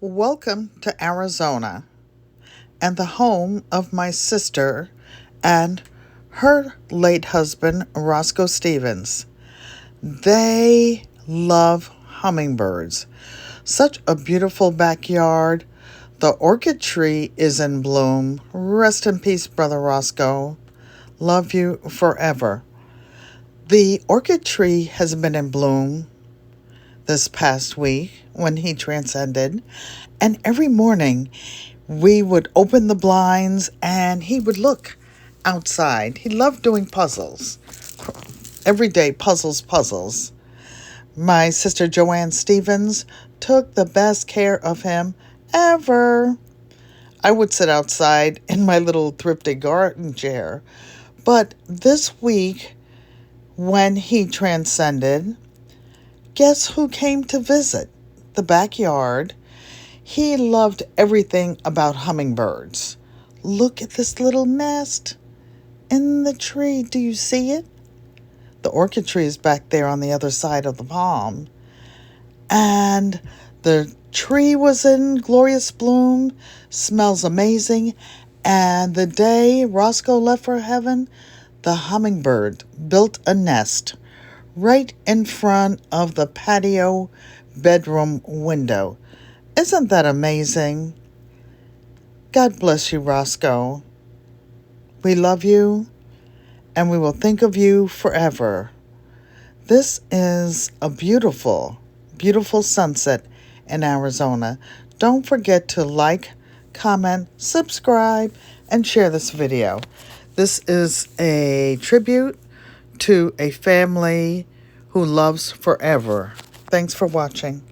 Welcome to Arizona and the home of my sister and her late husband, Roscoe Stevens. They love hummingbirds. Such a beautiful backyard. The orchid tree is in bloom. Rest in peace, Brother Roscoe. Love you forever. The orchid tree has been in bloom this past week when he transcended, and every morning we would open the blinds and he would look outside. He loved doing puzzles. Every day, puzzles. My sister Joanne Stephens took the best care of him ever. I would sit outside in my little thrifty garden chair. But this week, when he transcended, guess who came to visit the backyard? He loved everything about hummingbirds. Look at this little nest in the tree. Do you see it? The orchid tree is back there on the other side of the palm. And the tree was in glorious bloom, smells amazing. And the day Roscoe left for heaven, the hummingbird built a nest right in front of the patio bedroom window. Isn't that amazing? God bless you, Roscoe. We love you, and we will think of you forever. This is a beautiful, beautiful sunset in Arizona. Don't forget to like, comment, subscribe, and share this video. This is a tribute to a family who loves forever. Thanks for watching.